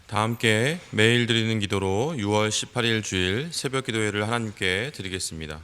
다 함께 매일 드리는 기도로 6월 18일 주일 새벽 기도회를 하나님께 드리겠습니다.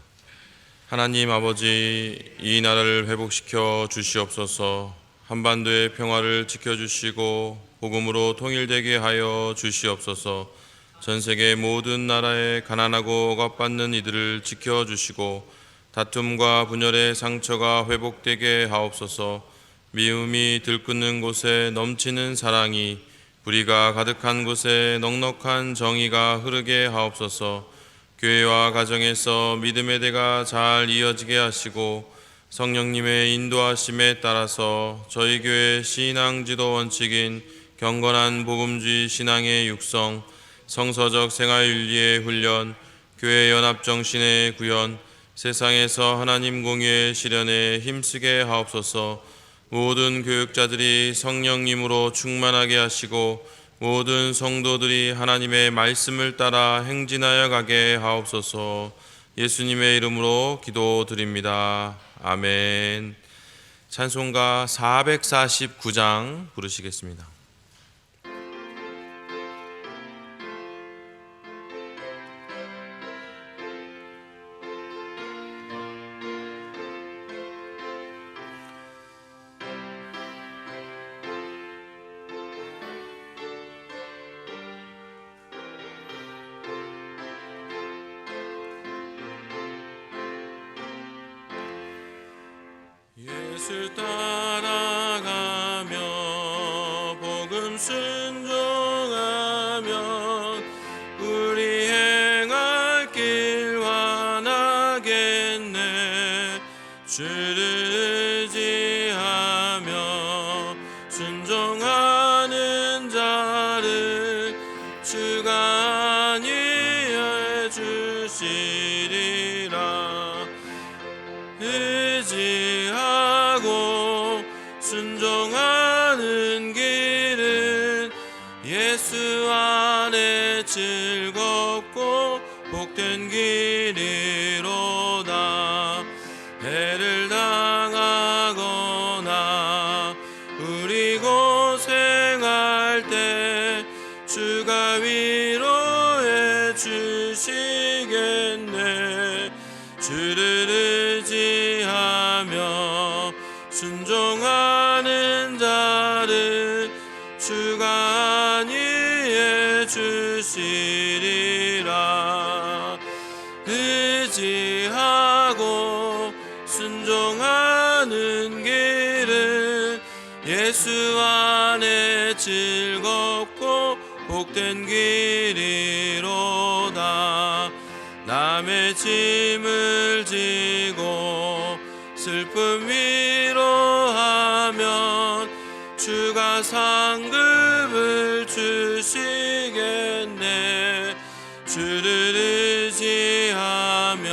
하나님 아버지, 이 나라를 회복시켜 주시옵소서. 한반도의 평화를 지켜주시고 복음으로 통일되게 하여 주시옵소서. 전 세계 모든 나라의 가난하고 억압받는 이들을 지켜주시고 다툼과 분열의 상처가 회복되게 하옵소서. 미움이 들끓는 곳에 넘치는 사랑이, 불의가 가득한 곳에 넉넉한 정의가 흐르게 하옵소서. 교회와 가정에서 믿음의 대가 잘 이어지게 하시고 성령님의 인도하심에 따라서 저희 교회 신앙지도 원칙인 경건한 복음주의 신앙의 육성, 성서적 생활윤리의 훈련, 교회 연합정신의 구현, 세상에서 하나님 공의의 실현에 힘쓰게 하옵소서. 모든 교육자들이 성령님으로 충만하게 하시고 모든 성도들이 하나님의 말씀을 따라 행진하여 가게 하옵소서. 예수님의 이름으로 기도드립니다. 아멘. 찬송가 449장 부르시겠습니다. 예수 따라가며 복음 순종하면 우리 행할 길 환하겠네. 주를 의지하며 순종하는 자를 주가 안위해 주시리라. 의지하고 순종하는 길은 예수 안에 즐겁고 복된 길이로다. 해를 당하거나 우리 고생할 때 주가 위로해 주시겠네. 주를 의지하며 순종하는 자를 주가 안위해 주시리라. 의지하고 순종하는 길은 예수 안에 즐겁고 복된 길이로다. 남의 짐을 지고 슬픔 위로하면 주가 상급을 주시겠네. 주를 의지하며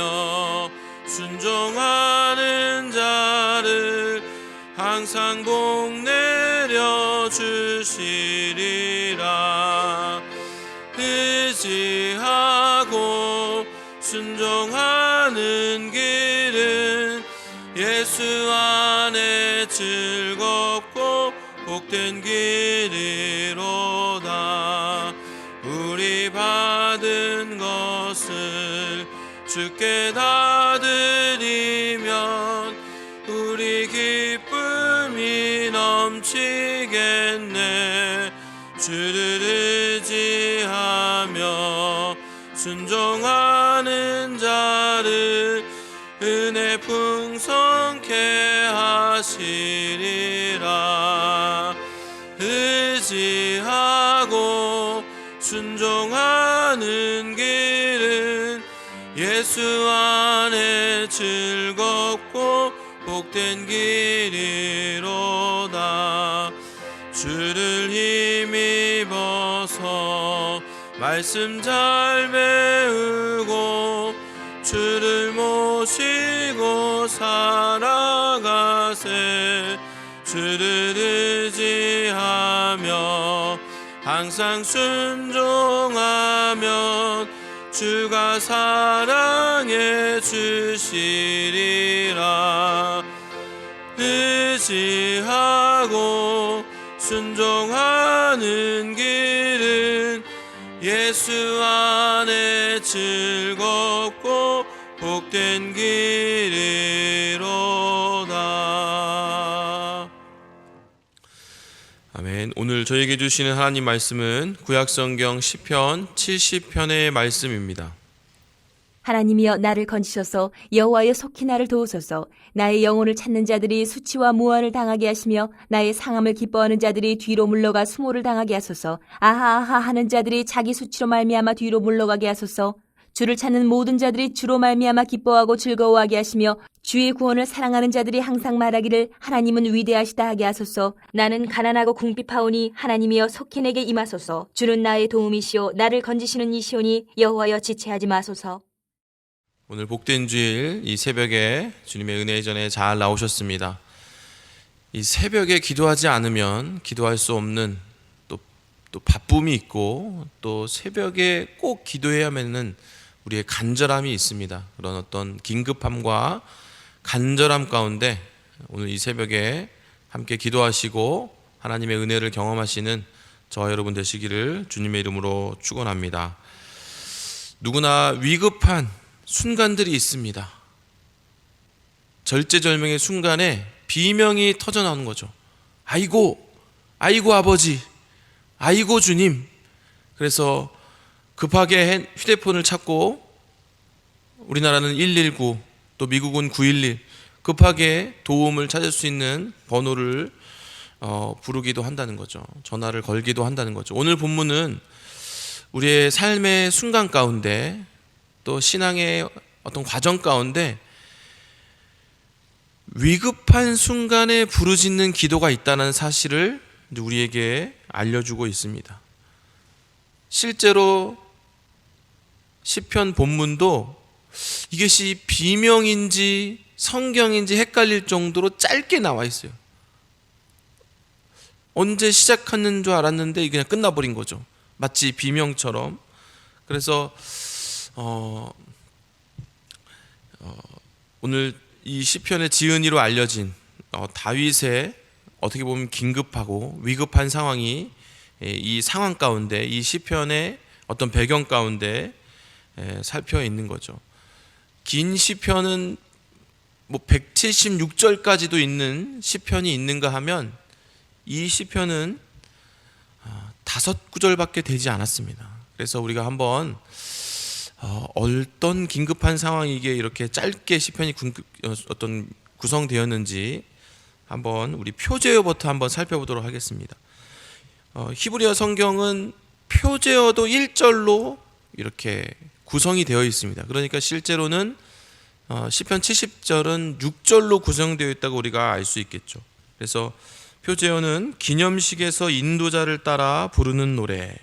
순종하는 자를 항상 복 내려 주시리라. 의지하고 순종하는 길은 예수 안에 즐겁고 복된 길이로다. 우리 받은 것을 주께 다 드리면 우리 기쁨이 넘치겠네. 주를 의지하며 순종하는 자를 은혜 풍성케 하시리라. 의지하고 순종하는 길은 예수 안에 즐겁고 복된 길이로다. 주를 힘입어서 말씀 잘 배우고 주를 모시고 살아가세. 주를 의지하며 항상 순종하면 주가 사랑해 주시리라. 의지하고 순종하는 길은 예수 안에 즐겁고 복된 길이로다. 아멘. 오늘 저에게 주시는 하나님 말씀은 구약성경 시편 70편의 말씀입니다. 하나님이여 나를 건지셔서 여호와여 속히 나를 도우소서. 나의 영혼을 찾는 자들이 수치와 무한을 당하게 하시며 나의 상함을 기뻐하는 자들이 뒤로 물러가 수모를 당하게 하소서. 아하아하 하는 자들이 자기 수치로 말미암아 뒤로 물러가게 하소서. 주를 찾는 모든 자들이 주로 말미암아 기뻐하고 즐거워하게 하시며 주의 구원을 사랑하는 자들이 항상 말하기를 하나님은 위대하시다 하게 하소서. 나는 가난하고 궁핍하오니 하나님이여 속히 내게 임하소서. 주는 나의 도움이시오 나를 건지시는 이시오니 여호와여 지체하지 마소서. 오늘 복된 주일 이 새벽에 주님의 은혜의 전에 잘 나오셨습니다. 이 새벽에 기도하지 않으면 기도할 수 없는 또 바쁨이 있고 또 새벽에 꼭 기도해야만은 우리의 간절함이 있습니다. 그런 어떤 긴급함과 간절함 가운데 오늘 이 새벽에 함께 기도하시고 하나님의 은혜를 경험하시는 저와 여러분 되시기를 주님의 이름으로 축원합니다. 누구나 위급한 순간들이 있습니다. 절제절명의 순간에 비명이 터져 나오는 거죠. 아이고 아버지, 아이고 주님. 그래서 급하게 휴대폰을 찾고 우리나라는 119, 또 미국은 911 급하게 도움을 찾을 수 있는 번호를 부르기도 한다는 거죠. 전화를 걸기도 한다는 거죠. 오늘 본문은 우리의 삶의 순간 가운데 또 신앙의 어떤 과정 가운데 위급한 순간에 부르짖는 기도가 있다는 사실을 우리에게 알려주고 있습니다. 실제로 시편 본문도 이것이 비명인지 성경인지 헷갈릴 정도로 짧게 나와 있어요. 언제 시작하는 줄 알았는데 그냥 끝나버린 거죠. 마치 비명처럼. 그래서 오늘 이 시편의 지은이로 알려진 다윗의 어떻게 보면 긴급하고 위급한 상황이 이 상황 가운데 이 시편의 어떤 배경 가운데 살펴 있는 거죠. 긴 시편은 뭐 176절까지도 있는 시편이 있는가 하면 이 시편은 5구절밖에 되지 않았습니다. 그래서 우리가 한번 어떤 긴급한 상황이기에 이렇게 짧게 시편이 어떤 구성되었는지 한번 우리 표제어부터 한번 살펴보도록 하겠습니다. 히브리어 성경은 표제어도 1절로 이렇게 구성이 되어 있습니다. 그러니까 실제로는 시편 70절은 6절로 구성되어 있다고 우리가 알 수 있겠죠. 그래서 표제어는 기념식에서 인도자를 따라 부르는 노래.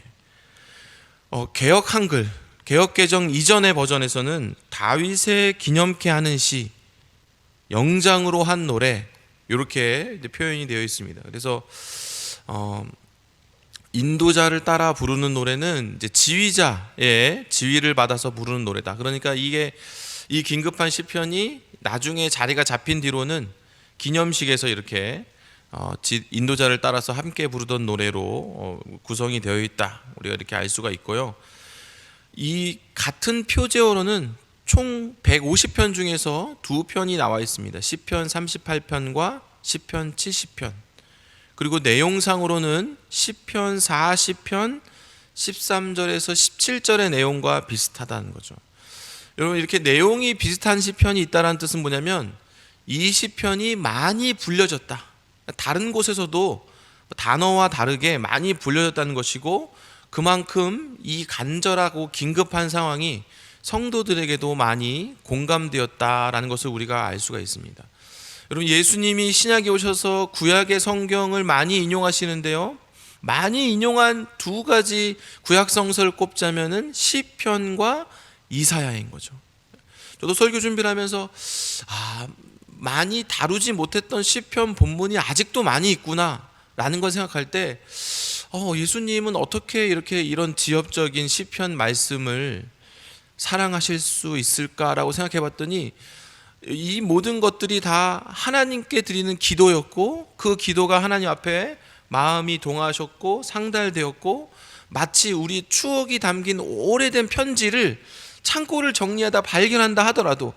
개역 한글, 개역 개정 이전의 버전에서는 다윗의 기념케 하는 시, 영장으로 한 노래 이렇게 이제 표현이 되어 있습니다. 그래서 인도자를 따라 부르는 노래는 이제 지휘자의 지휘를 받아서 부르는 노래다. 그러니까 이게 이 긴급한 시편이 나중에 자리가 잡힌 뒤로는 기념식에서 이렇게 인도자를 따라서 함께 부르던 노래로 구성이 되어 있다. 우리가 이렇게 알 수가 있고요. 이 같은 표제어로는 총 150편 중에서 2편이 나와 있습니다. 시편 38편과 시편 70편. 그리고 내용상으로는 시편 40편 13절에서 17절의 내용과 비슷하다는 거죠. 여러분, 이렇게 내용이 비슷한 시편이 있다는 뜻은 뭐냐면 이 시편이 많이 불려졌다. 다른 곳에서도 단어와 다르게 많이 불려졌다는 것이고, 그만큼 이 간절하고 긴급한 상황이 성도들에게도 많이 공감되었다라는 것을 우리가 알 수가 있습니다. 여러분, 예수님이 신약에 오셔서 구약의 성경을 많이 인용하시는데요, 많이 인용한 두 가지 구약 성서를 꼽자면은 시편과 이사야인 거죠. 저도 설교 준비를 하면서 많이 다루지 못했던 시편 본문이 아직도 많이 있구나 라는 걸 생각할 때 예수님은 어떻게 이렇게 이런 지엽적인 시편 말씀을 사랑하실 수 있을까라고 생각해 봤더니, 이 모든 것들이 다 하나님께 드리는 기도였고, 그 기도가 하나님 앞에 마음이 동하셨고 상달되었고, 마치 우리 추억이 담긴 오래된 편지를 창고를 정리하다 발견한다 하더라도,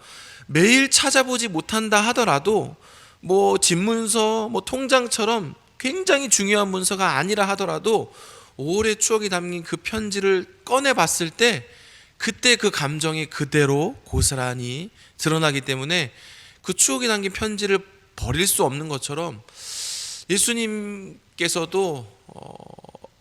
매일 찾아보지 못한다 하더라도, 뭐 집문서, 뭐 통장처럼 굉장히 중요한 문서가 아니라 하더라도 오래 추억이 담긴 그 편지를 꺼내 봤을 때 그때 그 감정이 그대로 고스란히 드러나기 때문에 그 추억이 담긴 편지를 버릴 수 없는 것처럼, 예수님께서도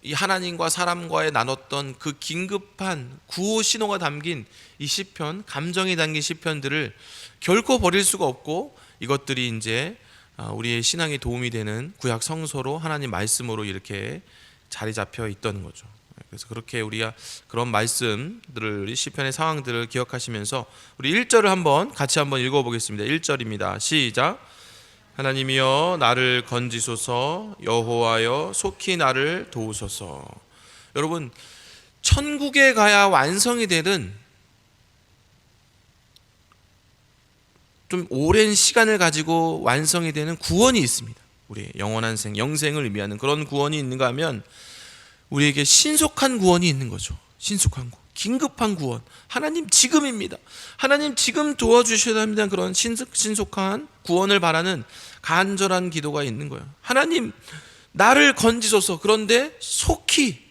이 하나님과 사람과의 나눴던 그 긴급한 구호 신호가 담긴 이 시편, 감정이 담긴 시편들을 결코 버릴 수가 없고, 이것들이 이제 우리의 신앙에 도움이 되는 구약 성서로, 하나님 말씀으로 이렇게 자리 잡혀 있던 거죠. 그래서 그렇게 우리가 그런 말씀들을, 시편의 상황들을 기억하시면서 우리 1절을 같이 한번 읽어보겠습니다. 1절입니다. 시작. 하나님이여 나를 건지소서, 여호와여 속히 나를 도우소서. 여러분, 천국에 가야 완성이 되는 좀 오랜 시간을 가지고 완성이 되는 구원이 있습니다. 우리의 영원한 영생을 의미하는 그런 구원이 있는가 하면 우리에게 신속한 구원이 있는 거죠. 신속한 구원, 긴급한 구원. 하나님 지금입니다. 하나님 지금 도와주셔야 합니다. 그런 신속한 구원을 바라는 간절한 기도가 있는 거예요. 하나님 나를 건지소서. 그런데 속히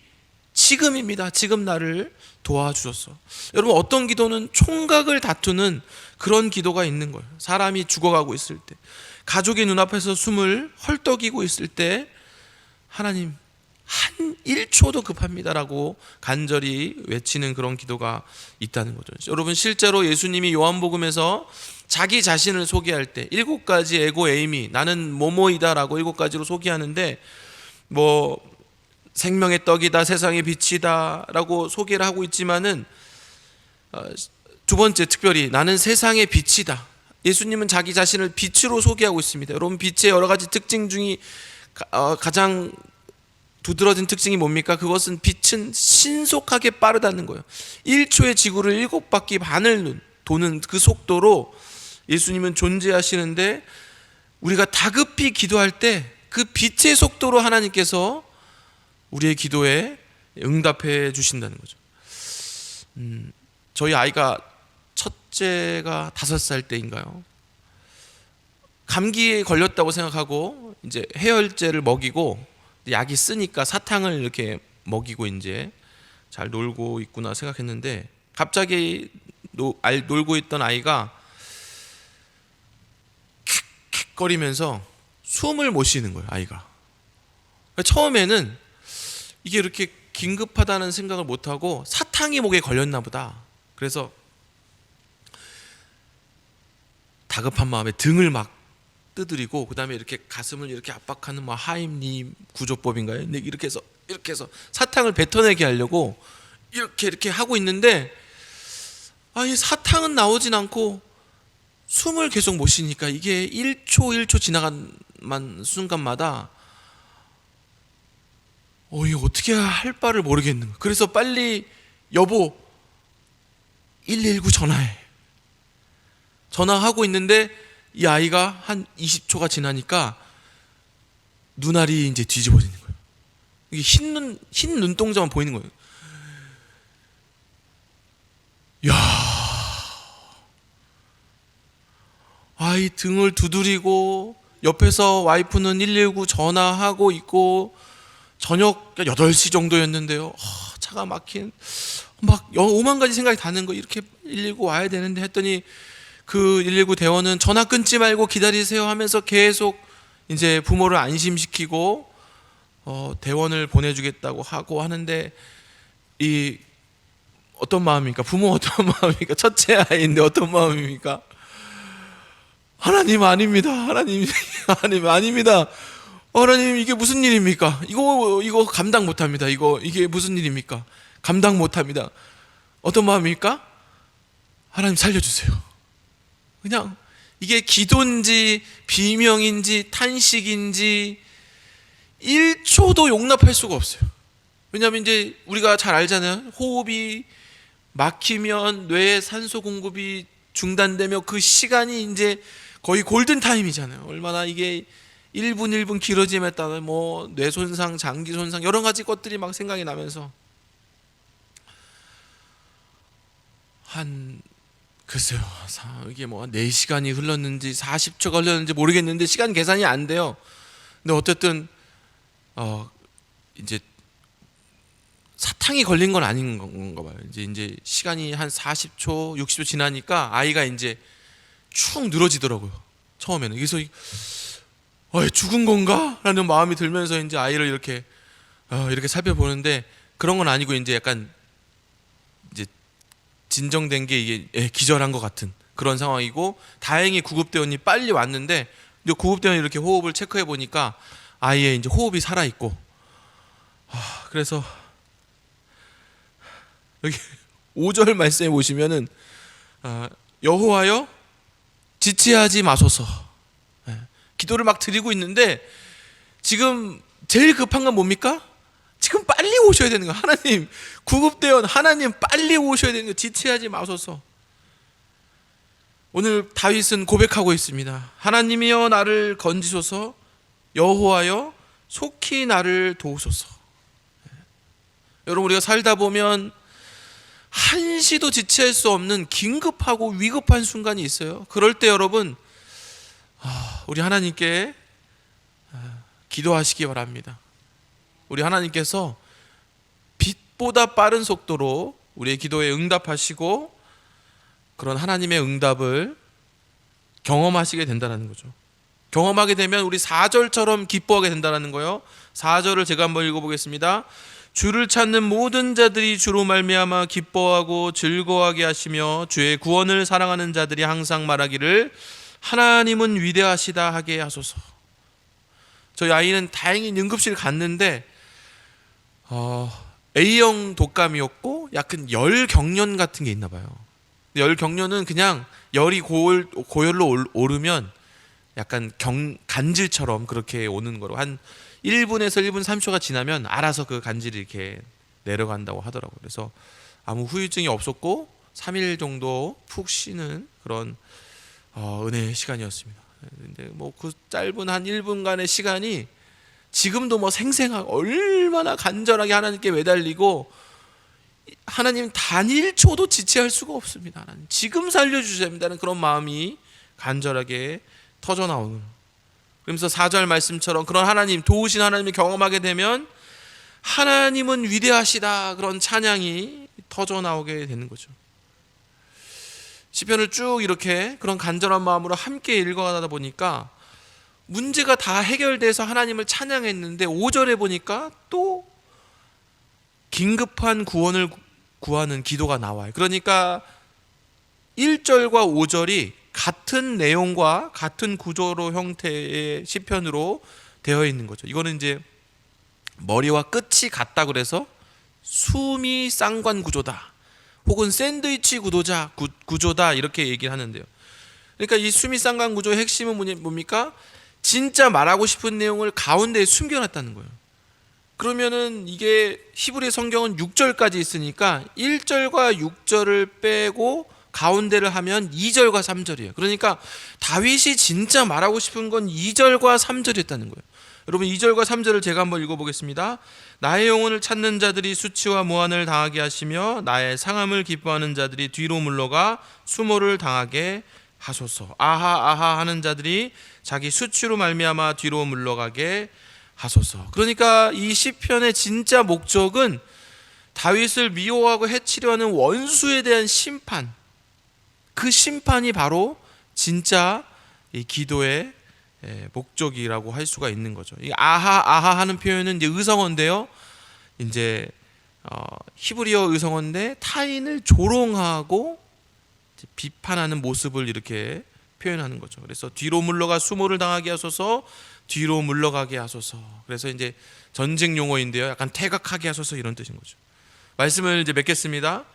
지금입니다. 지금 나를 도와주소서. 여러분, 어떤 기도는 총각을 다투는 그런 기도가 있는 거예요. 사람이 죽어가고 있을 때, 가족이 눈앞에서 숨을 헐떡이고 있을 때 하나님 한 1초도 급합니다라고 간절히 외치는 그런 기도가 있다는 거죠. 여러분, 실제로 예수님이 요한복음에서 자기 자신을 소개할 때 7가지 에고 에이미, 나는 뭐뭐이다라고 7가지로 소개하는데, 뭐 생명의 떡이다, 세상의 빛이다 라고 소개를 하고 있지만은, 두 번째 특별히 나는 세상의 빛이다. 예수님은 자기 자신을 빛으로 소개하고 있습니다. 여러분, 빛의 여러 가지 특징 중에 가장 두드러진 특징이 뭡니까? 그것은 빛은 신속하게 빠르다는 거예요. 1초의 지구를 7바퀴 반을 도는 그 속도로 예수님은 존재하시는데, 우리가 다급히 기도할 때 그 빛의 속도로 하나님께서 우리의 기도에 응답해 주신다는 거죠. 저희 아이가, 첫째가 5살 때인가요? 감기에 걸렸다고 생각하고 이제 해열제를 먹이고, 약이 쓰니까 사탕을 이렇게 먹이고 이제 잘 놀고 있구나 생각했는데, 갑자기 놀고 있던 아이가 킥킥거리면서 숨을 못 쉬는 거예요. 아이가 처음에는 이게 이렇게 긴급하다는 생각을 못하고 사탕이 목에 걸렸나 보다. 그래서 다급한 마음에 등을 막 두드리고, 그 다음에 이렇게 가슴을 이렇게 압박하는 뭐 하임리 구조법인가요? 이렇게 해서 사탕을 뱉어내게 하려고 이렇게 하고 있는데, 이 사탕은 나오진 않고 숨을 계속 못 쉬니까 이게 1초 지나간 순간마다 이거 어떻게 할 바를 모르겠는 거예요. 그래서 빨리 여보 119 전화하고 있는데, 이 아이가 한 20초가 지나니까 눈알이 이제 뒤집어지는 거예요. 이게 흰 눈동자만 보이는 거예요. 아이 등을 두드리고, 옆에서 와이프는 119 전화하고 있고, 저녁 8시 정도였는데요. 차가 막힌, 막 5만 가지 생각이 나는 거. 이렇게 119 와야 되는데 했더니 그 119 대원은 전화 끊지 말고 기다리세요 하면서 계속 이제 부모를 안심시키고 대원을 보내주겠다고 하고 하는데, 이 어떤 마음입니까? 부모 어떤 마음입니까? 첫째 아이인데 어떤 마음입니까? 하나님 아닙니다. 하나님 아닙니다. 하나님 이게 무슨 일입니까? 이거 감당 못합니다. 이게 무슨 일입니까? 감당 못합니다. 어떤 마음입니까? 하나님 살려주세요. 그냥 이게 기도인지 비명인지 탄식인지 1초도 용납할 수가 없어요. 왜냐하면 이제 우리가 잘 알잖아요. 호흡이 막히면 뇌에 산소 공급이 중단되며 그 시간이 이제 거의 골든 타임이잖아요. 얼마나 이게 1분 1분 길어짐에 따라 뭐 뇌손상, 장기 손상 여러 가지 것들이 막 생각이 나면서 글쎄요, 이게 뭐 4시간이 흘렀는지 40초가 흘렀는지 모르겠는데 시간 계산이 안 돼요. 근데 어쨌든 이제 사탕이 걸린 건 아닌 건가 봐요. 이제 시간이 한 40초, 60초 지나니까 아이가 이제 축 늘어지더라고요. 처음에는. 그래서 죽은 건가? 라는 마음이 들면서 이제 아이를 이렇게 살펴보는데 그런 건 아니고 이제 약간 이제 진정된 게 이게 기절한 것 같은 그런 상황이고, 다행히 구급대원이 빨리 왔는데 구급대원이 이렇게 호흡을 체크해 보니까 아이의 이제 호흡이 살아 있고, 그래서 여기 5절 말씀에 보시면은 여호와여 지체하지 마소서. 기도를 막 드리고 있는데 지금 제일 급한 건 뭡니까? 지금 빨리 오셔야 되는 거야. 하나님, 구급대원 하나님 빨리 오셔야 되는 거야. 지체하지 마소서. 오늘 다윗은 고백하고 있습니다. 하나님이여 나를 건지소서, 여호와여 속히 나를 도우소서. 여러분, 우리가 살다 보면 한시도 지체할 수 없는 긴급하고 위급한 순간이 있어요. 그럴 때 여러분, 우리 하나님께 기도하시기 바랍니다. 우리 하나님께서 빛보다 빠른 속도로 우리의 기도에 응답하시고 그런 하나님의 응답을 경험하시게 된다는 거죠. 경험하게 되면 우리 4절처럼 기뻐하게 된다는 거예요. 4절을 제가 한번 읽어보겠습니다. 주를 찾는 모든 자들이 주로 말미암아 기뻐하고 즐거워하게 하시며 주의 구원을 사랑하는 자들이 항상 말하기를 하나님은 위대하시다 하게 하소서. 저희 아이는 다행히 응급실 갔는데 A형 독감이었고 약간 열 경련 같은 게 있나 봐요. 열 경련은 그냥 열이 고열로 오르면 약간 간질처럼 그렇게 오는 거로 한 1분에서 1분 3초가 지나면 알아서 그 간질이 이렇게 내려간다고 하더라고요. 그래서 아무 후유증이 없었고 3일 정도 푹 쉬는 그런 은혜의 시간이었습니다. 근데 뭐 그 짧은 한 1분간의 시간이 지금도 뭐 생생하고 얼마나 간절하게 하나님께 매달리고, 하나님 단 1초도 지체할 수가 없습니다. 하나님 지금 살려주셔야 합니다는 그런 마음이 간절하게 터져 나오는, 그러면서 4절 말씀처럼 그런 하나님, 도우신 하나님을 경험하게 되면 하나님은 위대하시다 그런 찬양이 터져 나오게 되는 거죠. 시편을 쭉 이렇게 그런 간절한 마음으로 함께 읽어가다 보니까 문제가 다 해결돼서 하나님을 찬양했는데 5절에 보니까 또 긴급한 구원을 구하는 기도가 나와요. 그러니까 1절과 5절이 같은 내용과 같은 구조로 형태의 시편으로 되어 있는 거죠. 이거는 이제 머리와 끝이 같다 그래서 수미 쌍관 구조다, 혹은 샌드위치 구조다 이렇게 얘기를 하는데요. 그러니까 이 수미 쌍관 구조의 핵심은 뭡니까? 진짜 말하고 싶은 내용을 가운데에 숨겨놨다는 거예요. 그러면은 이게 히브리 성경은 6절까지 있으니까 1절과 6절을 빼고 가운데를 하면 2절과 3절이에요. 그러니까 다윗이 진짜 말하고 싶은 건 2절과 3절이었다는 거예요. 여러분, 2절과 3절을 제가 한번 읽어보겠습니다. 나의 영혼을 찾는 자들이 수치와 모한을 당하게 하시며 나의 상함을 기뻐하는 자들이 뒤로 물러가 수모를 당하게 하소서. 아하 아하 하는 자들이 자기 수치로 말미암아 뒤로 물러가게 하소서. 그러니까 이 시편의 진짜 목적은 다윗을 미워하고 해치려 하는 원수에 대한 심판, 그 심판이 바로 진짜 이 기도의 목적이라고 할 수가 있는 거죠. 이 아하 아하 하는 표현은 이제 의성어인데요. 이제 히브리어 의성어인데 타인을 조롱하고 비판하는 모습을 이렇게 표현하는 거죠. 그래서 뒤로 물러가 수모를 당하게 하소서, 뒤로 물러가게 하소서. 그래서 이제 전쟁 용어인데요. 약간 퇴각하게 하소서 이런 뜻인 거죠. 말씀을 이제 맺겠습니다.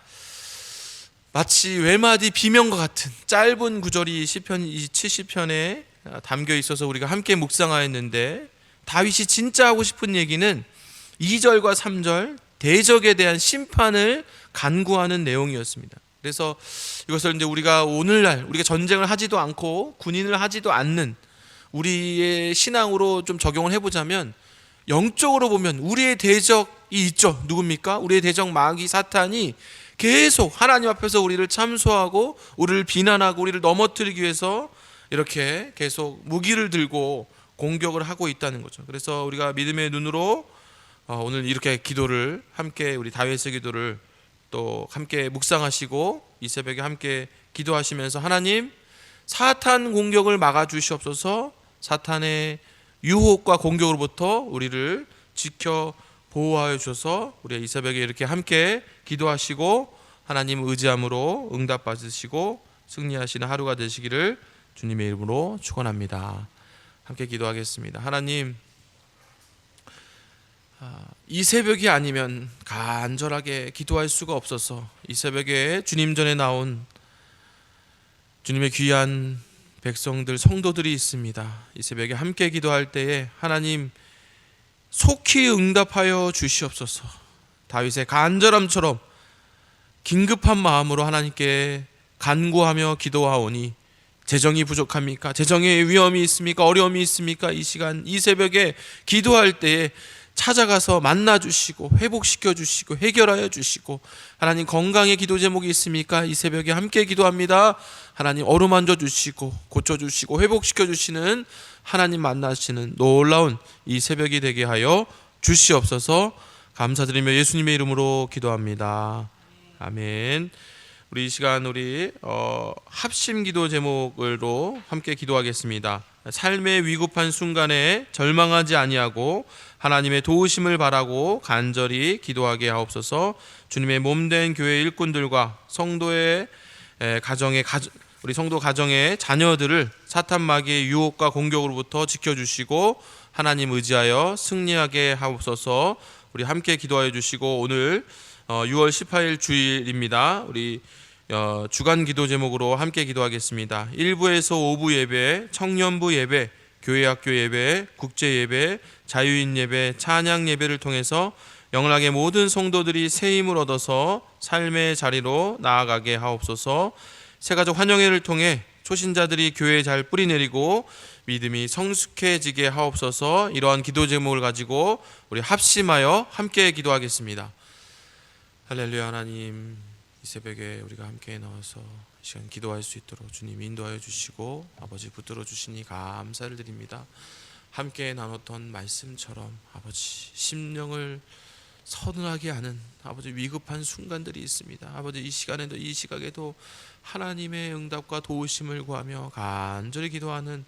마치 외마디 비명과 같은 짧은 구절이 시편 70편에 담겨 있어서 우리가 함께 묵상하였는데, 다윗이 진짜 하고 싶은 얘기는 2절과 3절 대적에 대한 심판을 간구하는 내용이었습니다. 그래서 이것을 이제 우리가 오늘날 우리가 전쟁을 하지도 않고 군인을 하지도 않는 우리의 신앙으로 좀 적용을 해보자면 영적으로 보면 우리의 대적이 있죠. 누굽니까? 우리의 대적 마귀 사탄이 계속 하나님 앞에서 우리를 참소하고 우리를 비난하고 우리를 넘어뜨리기 위해서 이렇게 계속 무기를 들고 공격을 하고 있다는 거죠. 그래서 우리가 믿음의 눈으로 오늘 이렇게 기도를 함께, 우리 다윗의 기도를 또 함께 묵상하시고 이 새벽에 함께 기도하시면서, 하나님 사탄 공격을 막아 주시옵소서. 사탄의 유혹과 공격으로부터 우리를 지켜 보호하여 주셔서 우리가 이 새벽에 이렇게 함께 기도하시고 하나님 의지함으로 응답 받으시고 승리하시는 하루가 되시기를 주님의 이름으로 축원합니다. 함께 기도하겠습니다. 하나님, 이 새벽이 아니면 간절하게 기도할 수가 없어서 이 새벽에 주님 전에 나온 주님의 귀한 백성들, 성도들이 있습니다. 이 새벽에 함께 기도할 때에 하나님 속히 응답하여 주시옵소서. 다윗의 간절함처럼 긴급한 마음으로 하나님께 간구하며 기도하오니, 재정이 부족합니까? 재정의 위험이 있습니까? 어려움이 있습니까? 이 시간, 이 새벽에 기도할 때에 찾아가서 만나 주시고 회복시켜 주시고 해결하여 주시고, 하나님 건강의 기도 제목이 있습니까? 이 새벽에 함께 기도합니다. 하나님 어루만져 주시고 고쳐 주시고 회복시켜 주시는 하나님 만나시는 놀라운 이 새벽이 되게 하여 주시옵소서. 감사드리며 예수님의 이름으로 기도합니다. 아멘. 우리 이 시간 우리 합심 기도 제목으로 함께 기도하겠습니다. 삶의 위급한 순간에 절망하지 아니하고 하나님의 도우심을 바라고 간절히 기도하게 하옵소서. 주님의 몸된 교회 일꾼들과 성도의 가정의 우리 성도 가정의 자녀들을 사탄 마귀의 유혹과 공격으로부터 지켜주시고 하나님 의지하여 승리하게 하옵소서. 우리 함께 기도하여 주시고, 오늘 6월 18일 주일입니다. 우리 주간 기도 제목으로 함께 기도하겠습니다. 1부에서 5부 예배, 청년부 예배, 교회학교 예배, 국제 예배, 자유인 예배, 찬양 예배를 통해서 영락의 모든 성도들이 새 힘을 얻어서 삶의 자리로 나아가게 하옵소서. 새가족 환영회를 통해 초신자들이 교회에 잘 뿌리내리고 믿음이 성숙해지게 하옵소서. 이러한 기도 제목을 가지고 우리 합심하여 함께 기도하겠습니다. 할렐루야. 하나님, 이 새벽에 우리가 함께 나와서 이 시간 기도할 수 있도록 주님 인도하여 주시고 아버지 붙들어 주시니 감사를 드립니다. 함께 나눴던 말씀처럼 아버지 심령을 서늘하게 하는 아버지 위급한 순간들이 있습니다. 아버지 이 시간에도 이 시각에도 하나님의 응답과 도우심을 구하며 간절히 기도하는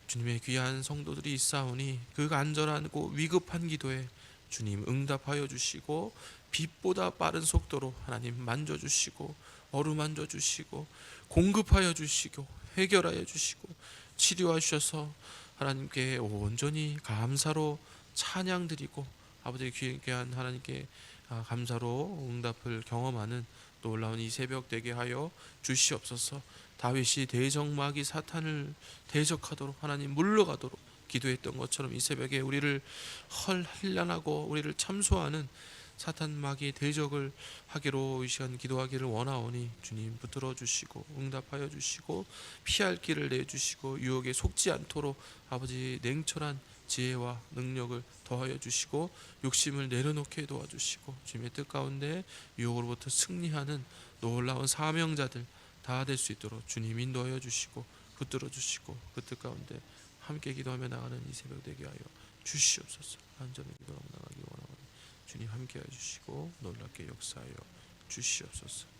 주님의 귀한 성도들이 있사오니 그 간절하고 위급한 기도에 주님 응답하여 주시고 빛보다 빠른 속도로 하나님 만져주시고 어루만져 주시고 공급하여 주시고 해결하여 주시고 치료하셔서 하나님께 온전히 감사로 찬양드리고 아버지의 귀한 하나님께 감사로 응답을 경험하는 놀라운 이 새벽 되게 하여 주시옵소서. 다윗이 대적마귀 사탄을 대적하도록 하나님 물러가도록 기도했던 것처럼 이 새벽에 우리를 헐란하고 우리를 참소하는 사탄 마귀의 대적을 하기로 이 시간 기도하기를 원하오니 주님 붙들어 주시고 응답하여 주시고 피할 길을 내주시고 유혹에 속지 않도록 아버지 냉철한 지혜와 능력을 더하여 주시고 욕심을 내려놓게 도와주시고 주님의 뜻 가운데 유혹으로부터 승리하는 놀라운 사명자들 다 될 수 있도록 주님 인도하여 주시고 붙들어 주시고 그 뜻 가운데 함께 기도하며 나가는 이 새벽 되게 하여 주시옵소서. 안전히 기도하며 나가기 원하오니 주님 함께해 주시고 놀랍게 역사하여 주시옵소서.